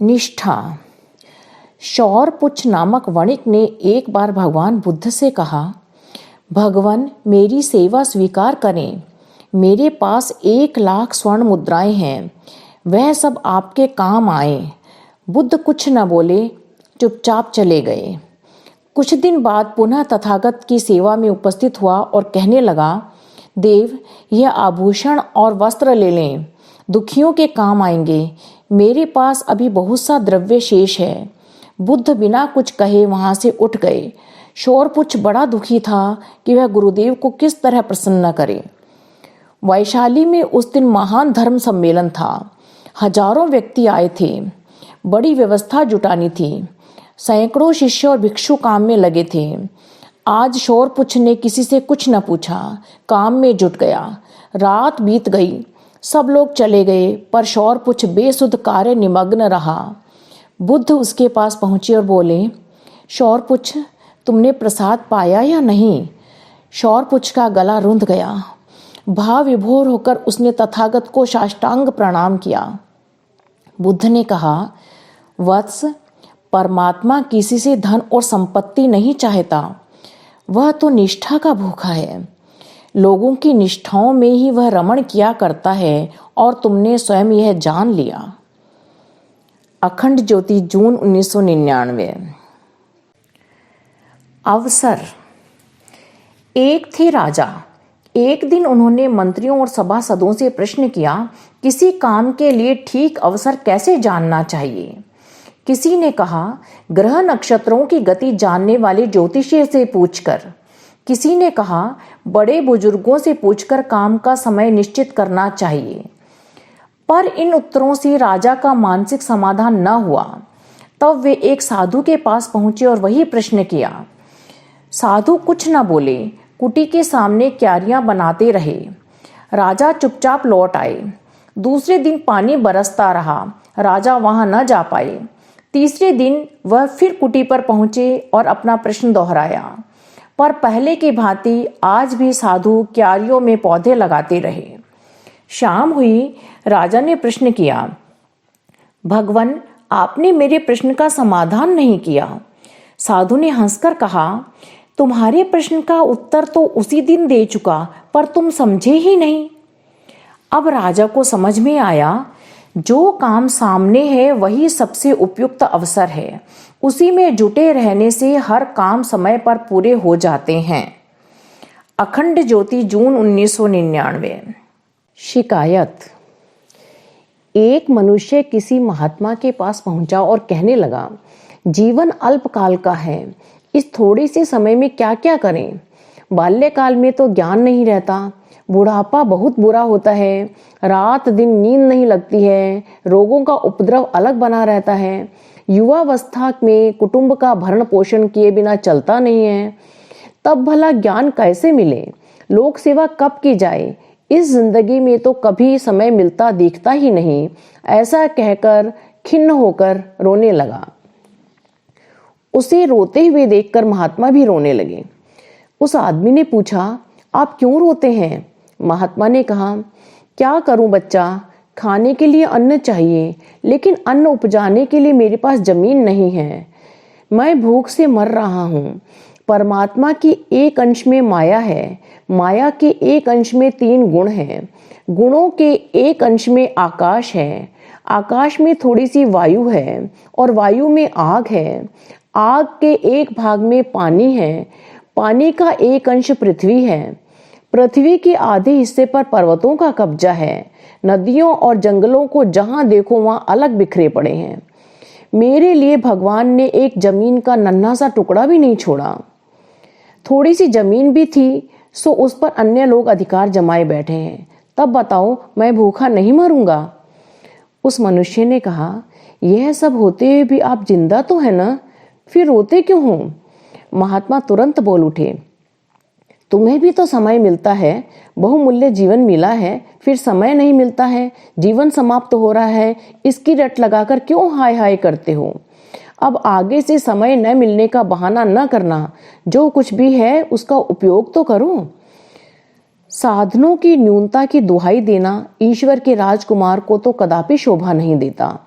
निष्ठा। शौरपुच्छ नामक वणिक ने एक बार भगवान बुद्ध से कहा, भगवान मेरी सेवा स्वीकार करें। मेरे पास 1,00,000 स्वर्ण मुद्राएं हैं, वह सब आपके काम आए। बुद्ध कुछ न बोले, चुपचाप चले गए। कुछ दिन बाद पुनः तथागत की सेवा में उपस्थित हुआ और कहने लगा, देव यह आभूषण और वस्त्र ले लें, दुखियों के काम आएंगे। मेरे पास अभी बहुत सा द्रव्य शेष है। बुद्ध बिना कुछ कहे वहां से उठ गए। शौरपुच्छ बड़ा दुखी था कि वह गुरुदेव को किस तरह प्रसन्न करे। वैशाली में उस दिन महान धर्म सम्मेलन था। हजारों व्यक्ति आए थे। बड़ी व्यवस्था जुटानी थी। सैकड़ों शिष्य और भिक्षु काम में लगे थे। आज शौरपुच्छ ने किसी से कुछ न पूछा, काम में जुट गया। रात बीत गई, सब लोग चले गए, पर शौरपुच्छ बेसुध कार्य निमग्न रहा। बुद्ध उसके पास पहुंचे और बोले, शौरपुच्छ तुमने प्रसाद पाया या नहीं? शौरपुच्छ का गला रुंध गया। भाव विभोर होकर उसने तथागत को साष्टांग प्रणाम किया। बुद्ध ने कहा, वत्स, परमात्मा किसी से धन और संपत्ति नहीं चाहता, वह तो निष्ठा का भूखा है। लोगों की निष्ठाओं में ही वह रमण किया करता है और तुमने स्वयं यह जान लिया। अखंड ज्योति, जून 1999। अवसर। एक थे राजा। एक दिन उन्होंने मंत्रियों और सभासदों से प्रश्न किया, किसी काम के लिए ठीक अवसर कैसे जानना चाहिए? किसी ने कहा, ग्रह नक्षत्रों की गति जानने वाले ज्योतिषी से पूछकर। किसी ने कहा, बड़े बुजुर्गों से पूछकर काम का समय निश्चित करना चाहिए। पर इन उत्तरों से राजा का मानसिक समाधान न हुआ। तब वे एक साधु के पास पहुंचे और वही प्रश्न किया। साधु कुछ न बोले, कुटी के सामने क्यारियां बनाते रहे। राजा चुपचाप लौट आए। दूसरे दिन पानी बरसता रहा, राजा वहां न जा पाए। तीसरे दिन वह फिर कुटी पर पहुंचे और अपना प्रश्न दोहराया, पर पहले की भांति आज भी साधु क्यारियों में पौधे लगाते रहे। शाम हुई, राजा ने प्रश्न किया, भगवान आपने मेरे प्रश्न का समाधान नहीं किया। साधु ने हंसकर कहा, तुम्हारे प्रश्न का उत्तर तो उसी दिन दे चुका, पर तुम समझे ही नहीं। अब राजा को समझ में आया, जो काम सामने है वही सबसे उपयुक्त अवसर है। उसी में जुटे रहने से हर काम समय पर पूरे हो जाते हैं। अखंड ज्योति, जून 1999। शिकायत। एक मनुष्य किसी महात्मा के पास पहुंचा और कहने लगा, जीवन अल्पकाल का है, इस थोड़े से समय में क्या क्या करें? बाल्यकाल में तो ज्ञान नहीं रहता, बुढ़ापा बहुत बुरा होता है, रात दिन नींद नहीं लगती है, रोगों का उपद्रव अलग बना रहता है, युवावस्था में कुटुंब का भरण पोषण किए बिना चलता नहीं है, तब भला ज्ञान कैसे मिले? लोक सेवा कब की जाए? इस जिंदगी में तो कभी समय मिलता दिखता ही नहीं। ऐसा कहकर खिन्न होकर रोने लगा। उसे रोते हुए देखकर महात्मा भी रोने लगे। उस आदमी ने पूछा, आप क्यों रोते हैं? महात्मा ने कहा, क्या करूं बच्चा, खाने के लिए अन्न चाहिए, लेकिन अन्न उपजाने के लिए मेरे पास जमीन नहीं है। मैं भूख से मर रहा हूँ। परमात्मा की एक अंश में माया है, माया के एक अंश में 3 गुण हैं, गुणों के एक अंश में आकाश है, आकाश में थोड़ी सी वायु है और वायु में आग है, आग के एक भाग में पानी है, पानी का एक अंश पृथ्वी है, पृथ्वी के आधे हिस्से पर पर्वतों का कब्जा है, नदियों और जंगलों को जहां देखो वहां अलग बिखरे पड़े हैं। मेरे लिए भगवान ने एक जमीन का नन्हा सा टुकड़ा भी नहीं छोड़ा। थोड़ी सी जमीन भी थी सो उस पर अन्य लोग अधिकार जमाए बैठे हैं। तब बताओ मैं भूखा नहीं मरूंगा? उस मनुष्य ने कहा, यह सब होते हुए भी आप जिंदा तो है ना, फिर रोते क्यों हो? महात्मा तुरंत बोल उठे, तुम्हें भी तो समय मिलता है, बहुमूल्य जीवन मिला है, फिर समय नहीं मिलता है, जीवन समाप्त हो रहा है, इसकी रट लगाकर क्यों हाय हाय करते हो? अब आगे से समय न मिलने का बहाना न करना, जो कुछ भी है उसका उपयोग तो करो। साधनों की न्यूनता की दुहाई देना ईश्वर के राजकुमार को तो कदापि शोभा नहीं देता।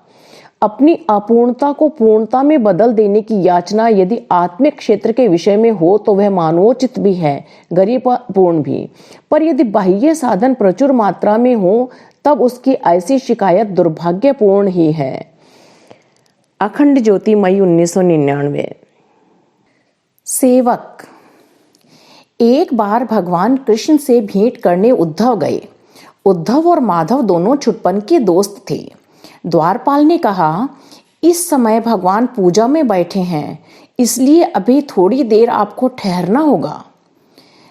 अपनी अपूर्णता को पूर्णता में बदल देने की याचना यदि आत्मिक क्षेत्र के विषय में हो तो वह मानवोचित भी है, गरिमापूर्ण भी। पर यदि बाह्य साधन प्रचुर मात्रा में हो तब उसकी ऐसी शिकायत दुर्भाग्यपूर्ण ही है। अखंड ज्योति, मई 1999। सेवक। एक बार भगवान कृष्ण से भेंट करने उद्धव गए। उद्धव और माधव दोनों छुटपन के दोस्त थे। द्वारपाल ने कहा, इस समय भगवान पूजा में बैठे हैं, इसलिए अभी थोड़ी देर आपको ठहरना होगा।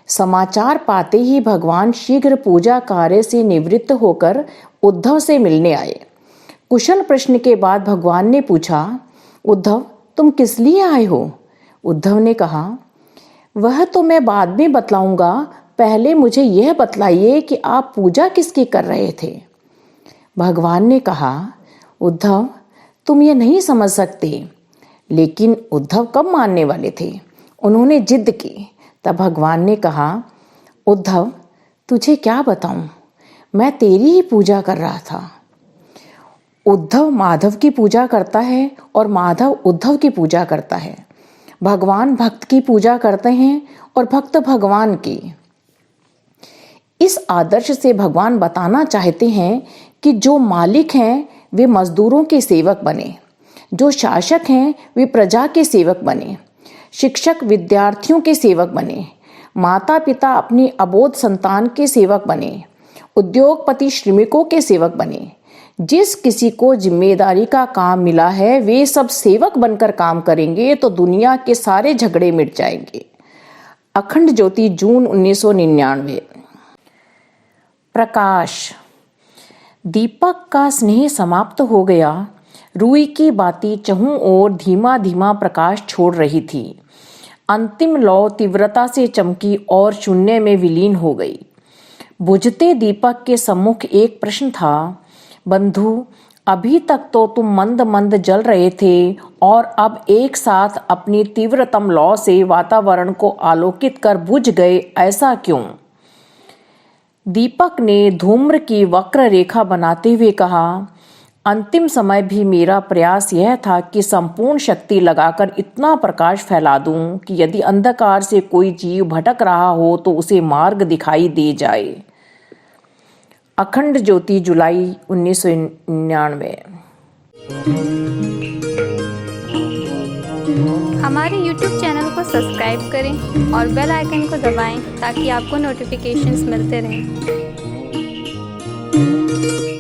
समाचार पाते ही भगवान शीघ्र पूजा कार्य से निवृत्त होकर उद्धव से मिलने आए। कुशल प्रश्न के बाद भगवान ने पूछा, उद्धव तुम किस लिए आए हो? उद्धव ने कहा, वह तो मैं बाद में बतलाऊंगा, पहले मुझे यह बतलाइए कि आप पूजा किसकी कर रहे थे। भगवान ने कहा, उद्धव तुम ये नहीं समझ सकते। लेकिन उद्धव कब मानने वाले थे? उन्होंने जिद की। तब भगवान ने कहा, उद्धव तुझे क्या बताऊं, मैं तेरी ही पूजा कर रहा था। उद्धव माधव की पूजा करता है और माधव उद्धव की पूजा करता है। भगवान भक्त की पूजा करते हैं और भक्त भगवान की। इस आदर्श से भगवान बताना चाहते हैं कि जो मालिक हैं वे मजदूरों के सेवक बने, जो शासक हैं वे प्रजा के सेवक बने, शिक्षक विद्यार्थियों के सेवक बने, माता पिता अपनी अबोध संतान के सेवक बने, उद्योगपति श्रमिकों के सेवक बने। जिस किसी को जिम्मेदारी का काम मिला है वे सब सेवक बनकर काम करेंगे तो दुनिया के सारे झगड़े मिट जाएंगे। अखंड ज्योति, जून 1999। प्रकाश। दीपक का स्नेह समाप्त हो गया। रुई की बाती चहुं ओर धीमा धीमा प्रकाश छोड़ रही थी। अंतिम लौ तीव्रता से चमकी और शून्य में विलीन हो गई। बुझते दीपक के सम्मुख एक प्रश्न था, बंधु अभी तक तो तुम मंद मंद जल रहे थे और अब एक साथ अपनी तीव्रतम लौ से वातावरण को आलोकित कर बुझ गए, ऐसा क्यों? दीपक ने धूम्र की वक्र रेखा बनाते हुए कहा, अंतिम समय भी मेरा प्रयास यह था कि संपूर्ण शक्ति लगाकर इतना प्रकाश फैला दूं कि यदि अंधकार से कोई जीव भटक रहा हो तो उसे मार्ग दिखाई दे जाए। अखंड ज्योति, जुलाई 1999। हमारे YouTube चैनल को सब्सक्राइब करें और बेल आइकन को दबाएं ताकि आपको नोटिफिकेशंस मिलते रहें।